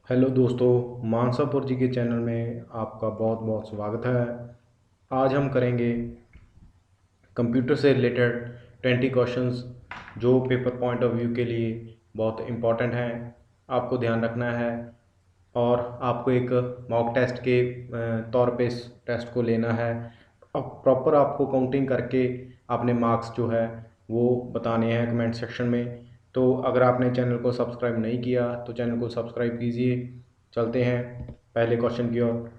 Hello दोस्तों, मानसापुर जी के channel में आपका बहुत बहुत स्वागत है। आज हम करेंगे कंप्यूटर से रिलेटेड 20 क्वेश्चंस जो पेपर पॉइंट ऑफ व्यू के लिए बहुत इम्पॉर्टेंट हैं। आपको ध्यान रखना है और आपको एक मॉक टेस्ट के तौर पे इस टेस्ट को लेना है। अब प्रॉपर आपको काउंटिंग करके अपने मार्क्स जो है वो बताने हैं कमेंट सेक्शन में। तो अगर आपने चैनल को सब्सक्राइब नहीं किया तो चैनल को सब्सक्राइब कीजिए। चलते हैं पहले क्वेश्चन की ओर।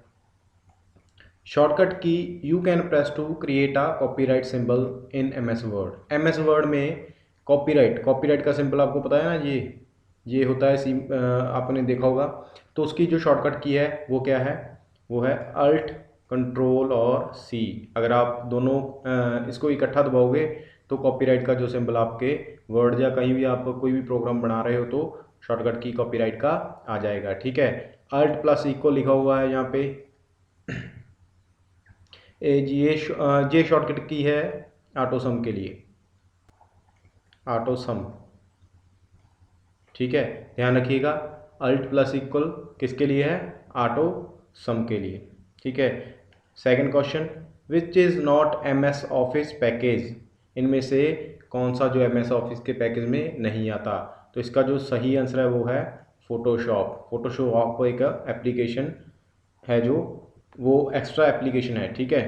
Shortcut key you can press to create a copyright symbol in M S Word. M S Word में कॉपीराइट का सिंबल आपको पता है ना, ये होता है आपने देखा होगा। तो उसकी जो शॉर्टकट की है वो क्या है? वो है अल्ट कंट्रोल और सी। अगर आप दोनों इसको इकट्ठा दबाओगे तो कॉपीराइट का जो सिंबल आपके वर्ड या कहीं भी आप कोई भी प्रोग्राम बना रहे हो तो शॉर्टकट की कॉपीराइट का आ जाएगा। ठीक है, अल्ट प्लस इक्वल लिखा हुआ है यहाँ पे। ये शॉर्टकट की है ऑटो सम के लिए, ऑटो सम। ठीक है, ध्यान रखिएगा, अल्ट प्लस इक्वल किसके लिए है? ऑटो सम के लिए। ठीक है, second question, which is not M S Office package. इनमें से कौन सा जो एम एस ऑफिस के पैकेज में नहीं आता? तो इसका जो सही आंसर है वो है फोटोशॉप। फोटोशॉप एक एप्लीकेशन है जो वो एक्स्ट्रा एप्लीकेशन है। ठीक है,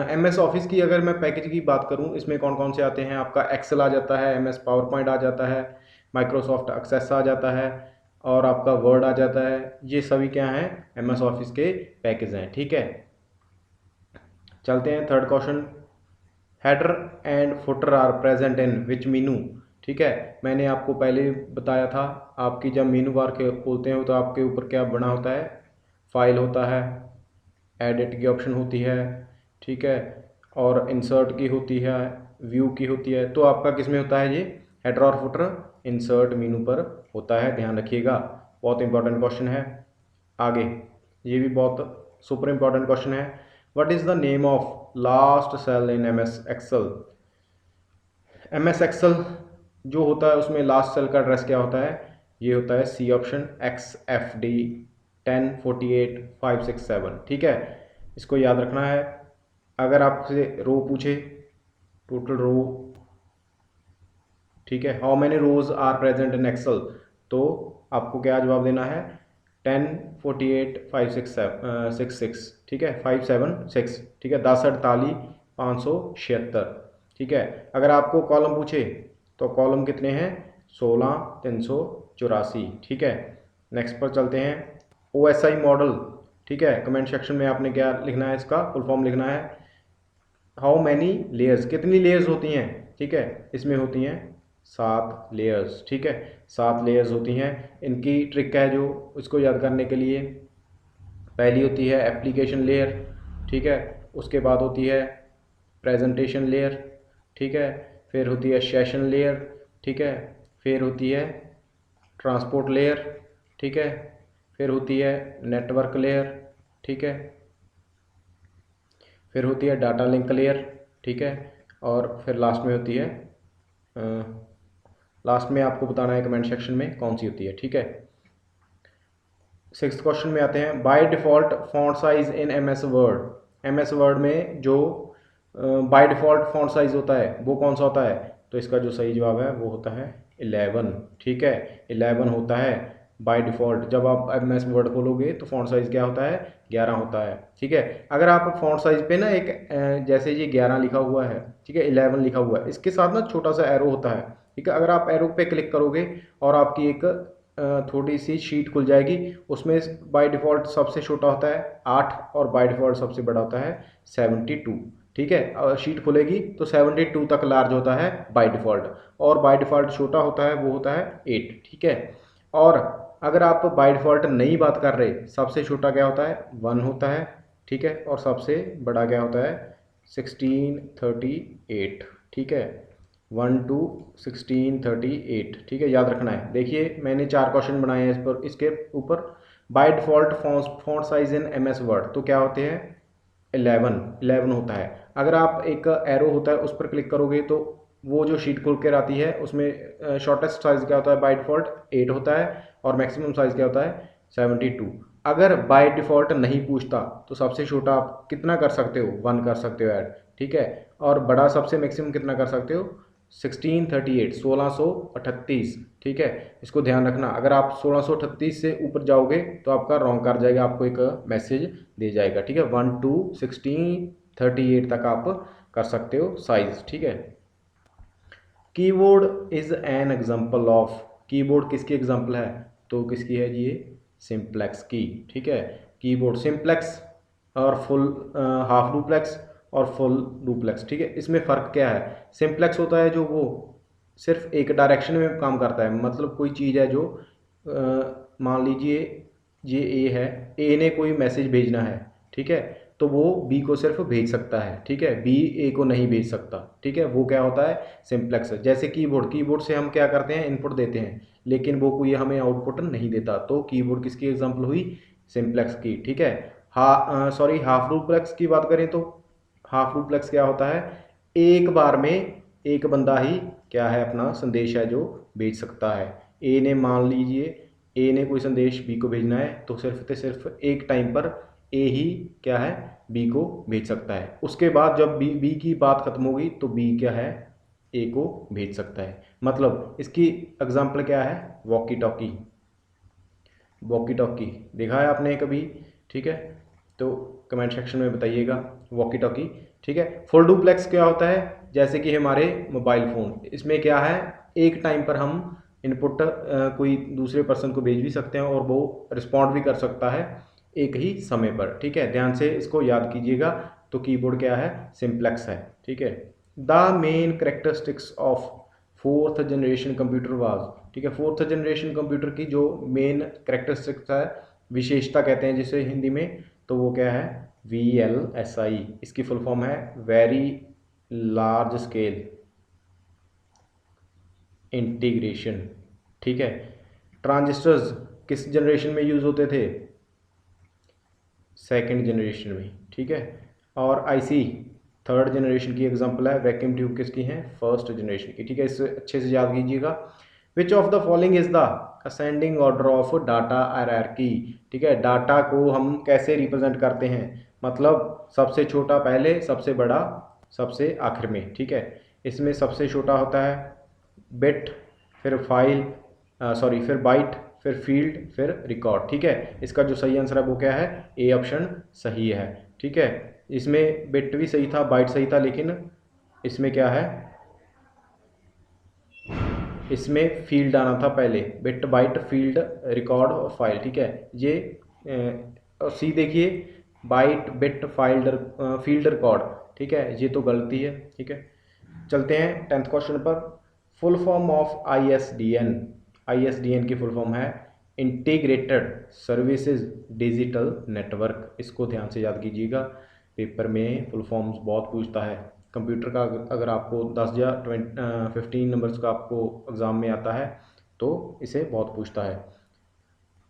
एम एस ऑफिस की अगर मैं पैकेज की बात करूं, इसमें कौन कौन से आते हैं? आपका एक्सेल आ जाता है, एम एस पावर पॉइंट आ जाता है, माइक्रोसॉफ्ट एक्सेस आ जाता है और आपका वर्ड आ जाता है। ये सभी क्या हैं? एम एस ऑफिस के पैकेज हैं। ठीक है, चलते हैं third question, header and footer are present in which menu. ठीक है, मैंने आपको पहले बताया था, आपकी जब मीनू बार के खोलते हो तो आपके ऊपर क्या बना होता है? फाइल होता है, एडिट की ऑप्शन होती है, ठीक है, और इंसर्ट की होती है, व्यू की होती है। तो आपका किस में होता है? ये हेडर और फुटर इंसर्ट मीनू पर होता है, ध्यान रखिएगा। बहुत इंपॉर्टेंट क्वेश्चन है। आगे, ये भी बहुत सुपर इंपॉर्टेंट क्वेश्चन है, what is the name of last cell in M S Excel. M S Excel जो होता है उसमें लास्ट सेल का एड्रेस क्या होता है? ये होता है C option, X F D 1048,567। ठीक है, इसको याद रखना है। अगर आपसे रो पूछे, टोटल रो, ठीक है, how many rows are present in Excel, तो आपको क्या जवाब देना है? 1048,566। ठीक है, 576। ठीक है, 1048,576। ठीक है, अगर आपको कॉलम पूछे तो कॉलम कितने हैं? 16,384। ठीक है, नेक्स्ट पर चलते हैं, ओ एस आई मॉडल। ठीक है, कमेंट सेक्शन में आपने क्या लिखना है? इसका फुल फॉर्म लिखना है। हाउ मैनी लेयर्स, कितनी लेयर्स होती हैं? ठीक है, इसमें होती हैं 7 लेयर्स। ठीक है, 7 लेयर्स होती हैं। इनकी ट्रिक है जो इसको याद करने के लिए, पहली होती है एप्लीकेशन लेयर। ठीक है, उसके बाद होती है प्रेजेंटेशन लेयर। ठीक है, फिर होती है सेशन लेयर। ठीक है, फिर होती है ट्रांसपोर्ट लेयर। ठीक है, फिर होती है नेटवर्क लेयर। ठीक है, फिर होती है डाटा लिंक लेयर। ठीक है, और फिर लास्ट में होती है, लास्ट में आपको बताना है कमेंट सेक्शन में कौन सी होती है। ठीक है, सिक्स्थ क्वेश्चन में आते हैं, by default font size in M S Word. M S Word में जो बाय डिफ़ॉल्ट फॉन्ट साइज होता है वो कौन सा होता है? तो इसका जो सही जवाब है वो होता है 11। ठीक है, 11 होता है बाय डिफ़ॉल्ट। जब आप एम एस वर्ड खोलोगे तो फॉन्ट साइज़ क्या होता है? 11 होता है। ठीक है, अगर आप फॉन्ट साइज़ पे ना एक जैसे ये 11 लिखा हुआ है, ठीक है, 11 लिखा हुआ है, इसके साथ ना छोटा सा एरो होता है। ठीक है, अगर आप एरो पे क्लिक करोगे और आपकी एक थोड़ी सी शीट खुल जाएगी, उसमें बाय डिफ़ॉल्ट सबसे छोटा होता है 8 और बाय डिफ़ॉल्ट सबसे बड़ा होता है 72। ठीक है, शीट खुलेगी तो 72 तक लार्ज होता है बाय डिफ़ॉल्ट, और बाय डिफ़ॉल्ट छोटा होता है वो होता है 8। ठीक है, और अगर आप बाय डिफ़ॉल्ट नई बात कर रहे, सबसे छोटा क्या होता है? 1 होता है। ठीक है, और सबसे बड़ा क्या होता है? 1638। ठीक है, 1 to 1638। ठीक है, याद रखना है। देखिए, मैंने 4 क्वेश्चन बनाए हैं इस पर, इसके ऊपर। By default font size in M S Word तो क्या होते हैं? 11 होता है। अगर आप एक एरो होता है उस पर क्लिक करोगे तो वो जो शीट खुल कर आती है उसमें शॉर्टेस्ट साइज़ क्या होता है? बाय डिफ़ॉल्ट 8 होता है, और मैक्सिमम साइज़ क्या होता है? 72। अगर बाय डिफ़ॉल्ट नहीं पूछता तो सबसे छोटा आप कितना कर सकते हो, 1 कर सकते हो ऐड, ठीक है। और बड़ा सबसे मैक्सिमम कितना कर सकते हो, 1638, 1638, ठीक है। इसको ध्यान रखना, अगर आप 1638 से ऊपर जाओगे तो आपका रॉन्ग कर जाएगा, आपको एक मैसेज दे जाएगा, ठीक है। 1 to 1638 तक आप कर सकते हो साइज, ठीक है। Keyboard is an example of, keyboard किसकी एग्जाम्पल है, तो किसकी है जी, ये सिंप्लेक्स की, ठीक है। कीबोर्ड सिंप्लेक्स और फुल हाफ डुप्लेक्स और फुल डुप्लेक्स, ठीक है। इसमें फ़र्क क्या है, सिंप्लेक्स होता है जो वो सिर्फ एक डायरेक्शन में काम करता है, मतलब कोई चीज़ है जो मान लीजिए ये ए है, ए ने कोई मैसेज भेजना है, ठीक है, तो वो बी को सिर्फ भेज सकता है, ठीक है, बी ए को नहीं भेज सकता, ठीक है। वो क्या होता है, सिंप्लेक्स। जैसे कीबोर्ड, कीबोर्ड से हम क्या करते हैं, इनपुट देते हैं, लेकिन वो कोई हमें आउटपुट नहीं देता, तो कीबोर्ड किसकी एग्जांपल हुई, सिंप्लेक्स की, ठीक है। हाफ डुप्लेक्स की बात करें तो हाफ डुप्लेक्स क्या होता है, एक बार में एक बंदा ही क्या है, अपना संदेश है जो भेज सकता है। ए ने मान लीजिए ए ने कोई संदेश बी को भेजना है तो सिर्फ एक टाइम पर ए ही क्या है, बी को भेज सकता है। उसके बाद जब बी की बात खत्म होगी तो बी क्या है, ए को भेज सकता है। मतलब इसकी एग्जांपल क्या है, वॉकी टॉकी, वॉकी टॉकी देखा है आपने कभी, ठीक है, तो कमेंट सेक्शन में बताइएगा वॉकी टॉकी, ठीक है। फुल डुप्लेक्स क्या होता है, जैसे कि हमारे मोबाइल फ़ोन, इसमें क्या है, एक टाइम पर हम इनपुट कोई दूसरे पर्सन को भेज भी सकते हैं और वो रिस्पॉन्ड भी कर सकता है एक ही समय पर, ठीक है। ध्यान से इसको याद कीजिएगा। तो कीबोर्ड क्या है, सिंप्लेक्स है, ठीक है। The main characteristics of fourth generation computer was, ठीक है। फोर्थ जनरेशन कंप्यूटर की जो मेन करेक्टरिस्टिक्स है, विशेषता कहते हैं जिसे हिंदी में, तो वो क्या है, VLSI। इसकी फुल फॉर्म है वेरी लार्ज स्केल इंटीग्रेशन, ठीक है। ट्रांजिस्टर्स किस जनरेशन में यूज़ होते थे, सेकंड जनरेशन में, ठीक है। और IC थर्ड जनरेशन की एग्जांपल है। वैक्यूम ट्यूब किसकी है, फर्स्ट जनरेशन की, ठीक है। इसे अच्छे से याद कीजिएगा। Which of the following is the ascending order of data hierarchy, ठीक है। डाटा को हम कैसे रिप्रेजेंट करते हैं, मतलब सबसे छोटा पहले, सबसे बड़ा सबसे आखिर में, ठीक है। इसमें सबसे छोटा होता है बिट, फिर फाइल, फिर बाइट, फिर फील्ड, फिर रिकॉर्ड, ठीक है। इसका जो सही आंसर है वो क्या है, ए ऑप्शन सही है, ठीक है। इसमें बिट भी सही था, बाइट सही था, लेकिन इसमें क्या है, इसमें फील्ड आना था पहले, बिट बाइट फील्ड रिकॉर्ड और फाइल, ठीक है। ये और सी देखिए, byte bit filed field record, ठीक है, ये तो गलती है, ठीक है। चलते हैं 10th क्वेश्चन पर। Full form of ISDN, ISDN की फुल फॉर्म है इंटीग्रेटेड सर्विसेज डिजिटल नेटवर्क। इसको ध्यान से याद कीजिएगा, पेपर में फुल फॉर्म्स बहुत पूछता है। कंप्यूटर का अगर आपको 10 या 15 नंबर्स का आपको एग्ज़ाम में आता है तो इसे बहुत पूछता है।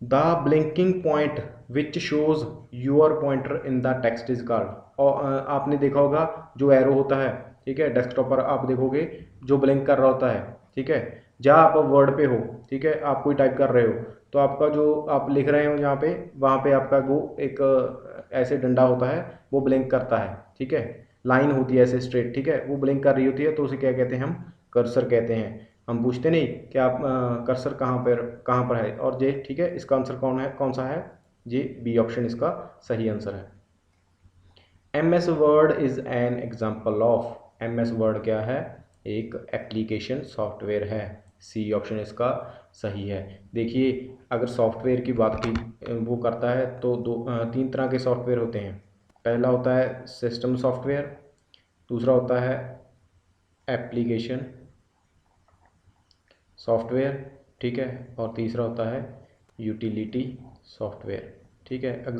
The blinking point which shows your pointer in the text is called. और आपने देखा होगा जो एरो होता है, ठीक है, डेस्कटॉप पर आप देखोगे जो ब्लिंक कर रहा होता है, ठीक है। जहाँ आप वर्ड पे हो, ठीक है, आप कोई टाइप कर रहे हो तो आपका जो आप लिख रहे हो जहाँ पे, वहाँ पे आपका वो एक ऐसे डंडा होता है, वो ब्लिंक करता है, ठीक है। लाइन होती है ऐसे स्ट्रेट, ठीक है, वो ब्लिंक कर रही होती है, तो उसे क्या कहते हैं, हम कर्सर कहते हैं। हम पूछते नहीं कि आप कर्सर कहाँ पर है, और ये, ठीक है, इसका आंसर कौन सा है, ये बी ऑप्शन इसका सही आंसर है। MS word is an example of, MS word क्या है, एक एप्लीकेशन सॉफ्टवेयर है, सी ऑप्शन इसका सही है। देखिए, अगर सॉफ्टवेयर की बात की वो करता है तो तीन तरह के सॉफ्टवेयर होते हैं। पहला होता है सिस्टम सॉफ्टवेयर, दूसरा होता है एप्लीकेशन सॉफ्टवेयर, ठीक है, और तीसरा होता है यूटिलिटी सॉफ्टवेयर, ठीक है।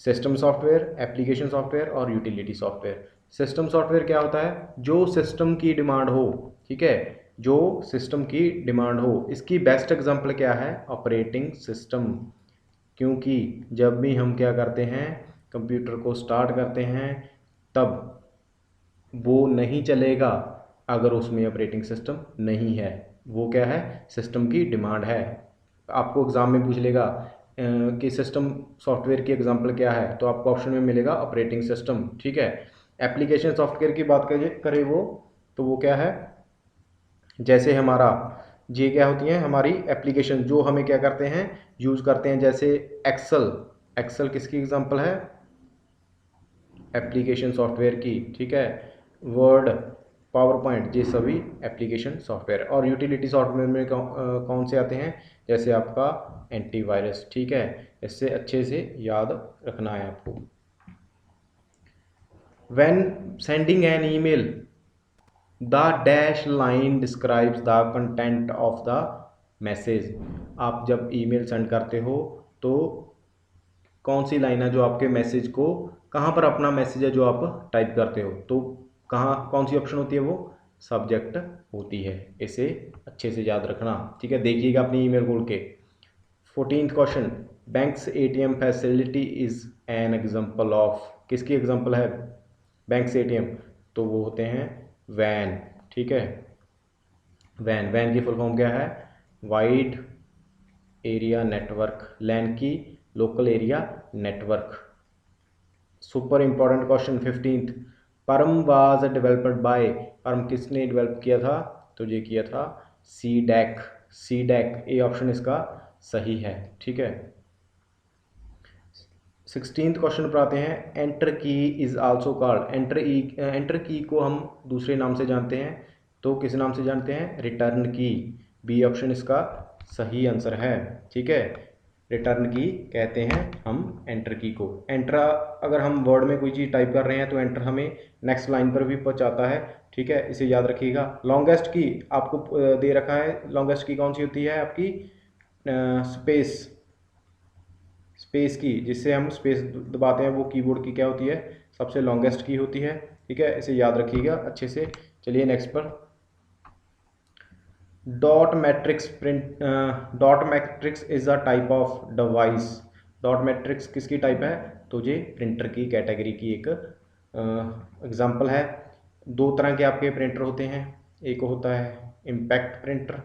सिस्टम सॉफ्टवेयर, एप्लीकेशन सॉफ्टवेयर और यूटिलिटी सॉफ्टवेयर। सिस्टम सॉफ्टवेयर क्या होता है, जो सिस्टम की डिमांड हो, ठीक है, जो सिस्टम की डिमांड हो। इसकी बेस्ट एग्जांपल क्या है, ऑपरेटिंग सिस्टम, क्योंकि जब भी हम क्या करते हैं, कंप्यूटर को स्टार्ट करते हैं, तब वो नहीं चलेगा अगर उसमें ऑपरेटिंग सिस्टम नहीं है। वो क्या है, सिस्टम की डिमांड है। आपको एग्ज़ाम में पूछ लेगा कि सिस्टम सॉफ्टवेयर की एग्जांपल क्या है, तो आपको ऑप्शन में मिलेगा ऑपरेटिंग सिस्टम। ठीक है, एप्लीकेशन सॉफ्टवेयर की बात करें वो, तो वो क्या है, जैसे हमारा ये क्या होती हैं हमारी एप्लीकेशन जो हमें क्या करते हैं यूज़ करते हैं, जैसे एक्सेल। एक्सेल किसकी एग्जांपल है, एप्लीकेशन सॉफ्टवेयर की। ठीक है, वर्ड, पावर पॉइंट, ये सभी एप्लीकेशन सॉफ्टवेयर। और यूटिलिटी सॉफ्टवेयर में कौन से आते हैं, जैसे आपका एंटीवायरस। ठीक है, इससे अच्छे से याद रखना है आपको। When sending an email, the dash line describes the content of the message. आप जब ईमेल सेंड करते हो तो कौन सी लाइन है जो आपके मैसेज को, कहाँ पर अपना मैसेज है जो आप टाइप करते हो, तो कहाँ कौन सी ऑप्शन होती है, वो सब्जेक्ट होती है। इसे अच्छे से याद रखना। ठीक है, देखिएगा अपनी ईमेल खोल के। 14th question, banks ATM facility is an example of, किसकी एग्जांपल है बैंक्स एटीएम, तो वो होते हैं वैन। ठीक है, वैन, वैन की फुल फॉर्म क्या है, वाइड एरिया नेटवर्क, लैन की local area network. Super important question 15th, परम वाज डेवलप्ड बाय, परम किसने डेवलप किया था, तो ये किया था C DAC. C DAC, A option इसका सही है। ठीक है, 16th क्वेश्चन पर आते हैं, एंटर की इज आल्सो कॉल्ड, एंटर की को हम दूसरे नाम से जानते हैं, तो किस नाम से जानते हैं, रिटर्न की। बी ऑप्शन इसका सही आंसर है। ठीक है, रिटर्न की कहते हैं हम एंटर की को। एंटर, अगर हम वर्ड में कोई चीज़ टाइप कर रहे हैं तो एंटर हमें नेक्स्ट लाइन पर भी पहुंचाता है। ठीक है, इसे याद रखिएगा। लॉन्गेस्ट की आपको दे रखा है, लॉन्गेस्ट की कौन सी होती है आपकी, स्पेस, स्पेस की, जिससे हम स्पेस दबाते हैं वो कीबोर्ड की क्या होती है, सबसे लॉन्गेस्ट की होती है। ठीक है, इसे याद रखिएगा अच्छे से। चलिए नेक्स्ट पर, dot matrix print, dot matrix is a type of device. Dot matrix किसकी टाइप है, तो ये प्रिंटर की कैटेगरी की एक एग्जांपल है। दो तरह के आपके प्रिंटर होते हैं, एक होता है इम्पैक्ट प्रिंटर,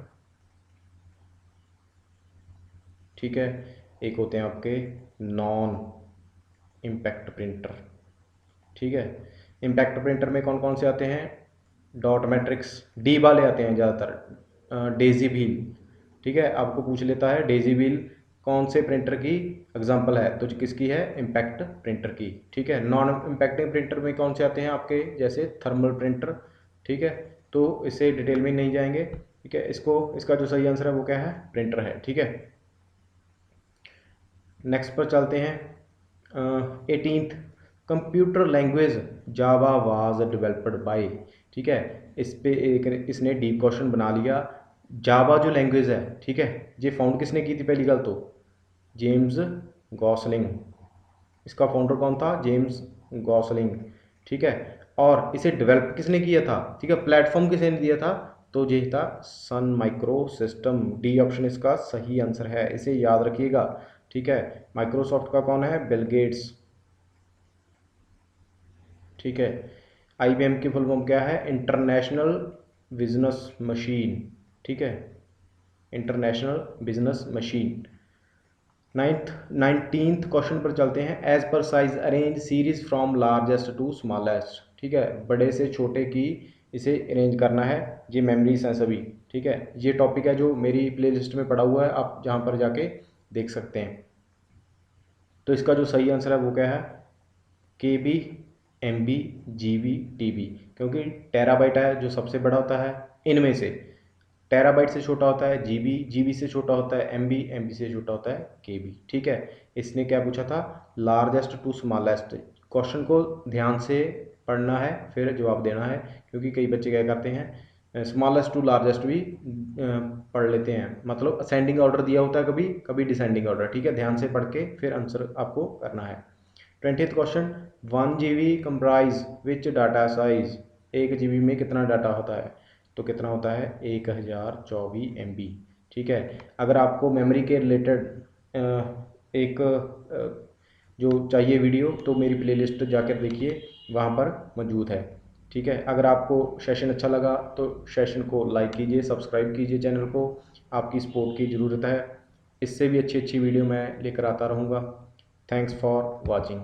ठीक है, एक होते हैं आपके नॉन इम्पैक्ट प्रिंटर। ठीक है, इम्पैक्ट प्रिंटर में कौन कौन से आते हैं, डॉट मैट्रिक्स, डी वाले आते हैं ज़्यादातर, डेजी व्हील। ठीक है, आपको पूछ लेता है डेजी व्हील कौन से प्रिंटर की एग्जांपल है, तो किसकी है, इम्पैक्ट प्रिंटर की। ठीक है, नॉन इम्पैक्टिंग प्रिंटर में कौन से आते हैं आपके, जैसे थर्मल प्रिंटर। ठीक है, तो इससे डिटेल में नहीं जाएंगे। ठीक है, इसका जो सही आंसर है वो क्या है, प्रिंटर है। ठीक है, नेक्स्ट पर चलते हैं। 18th, computer language Java was developed by. ठीक है, इस पे एक इसने डीप क्वेश्चन बना लिया। जावा जो लैंग्वेज है, ठीक है, ये फाउंड किसने की थी पहली गल तो, जेम्स गॉसलिंग। इसका फाउंडर कौन था, जेम्स गॉसलिंग। ठीक है, और इसे डेवलप किसने किया था, ठीक है, प्लेटफॉर्म किसने दिया था, तो ये था Sun micro system. D option इसका सही आंसर है, इसे याद रखिएगा। ठीक है, माइक्रोसॉफ्ट का कौन है, बिल गेट्स। ठीक है, आईबीएम की फुल फॉर्म क्या है, इंटरनेशनल बिजनेस मशीन। ठीक है, international business machine. 19th question पर चलते हैं, as per size arrange series from largest to smallest. ठीक है, बड़े से छोटे की इसे अरेंज करना है, ये मेमोरीज हैं सभी। ठीक है, ये टॉपिक है जो मेरी प्लेलिस्ट में पड़ा हुआ है, आप जहाँ पर जाके देख सकते हैं। तो इसका जो सही आंसर है वो क्या है, K B, M B, G B, T B, क्योंकि टेराबाइट है जो सबसे बड़ा होता है इनमें से। टेराबाइट से छोटा होता है जीबी, जीबी से छोटा होता है एमबी, एमबी से छोटा होता है केबी। ठीक है, इसने क्या पूछा था, लार्जेस्ट टू स्मॉलेस्ट। क्वेश्चन को ध्यान से पढ़ना है फिर जवाब देना है, क्योंकि कई बच्चे क्या करते हैं स्मॉलेस्ट टू लार्जेस्ट भी पढ़ लेते हैं, मतलब असेंडिंग ऑर्डर दिया होता है कभी कभी डिसेंडिंग ऑर्डर। ठीक है, ध्यान से पढ़ के फिर आंसर आपको करना है। 20th क्वेश्चन, 1 GB कंप्राइज विच डाटा साइज। 1 GB में कितना डाटा होता है, तो कितना होता है, 1024 MB। ठीक है, अगर आपको मेमोरी के रिलेटेड एक जो चाहिए वीडियो, तो मेरी प्लेलिस्ट जाकर देखिए, वहाँ पर मौजूद है। ठीक है, अगर आपको सेशन अच्छा लगा तो सेशन को लाइक कीजिए, सब्सक्राइब कीजिए चैनल को, आपकी सपोर्ट की ज़रूरत है। इससे भी अच्छी अच्छी वीडियो मैं लेकर आता रहूँगा। Thanks for watching.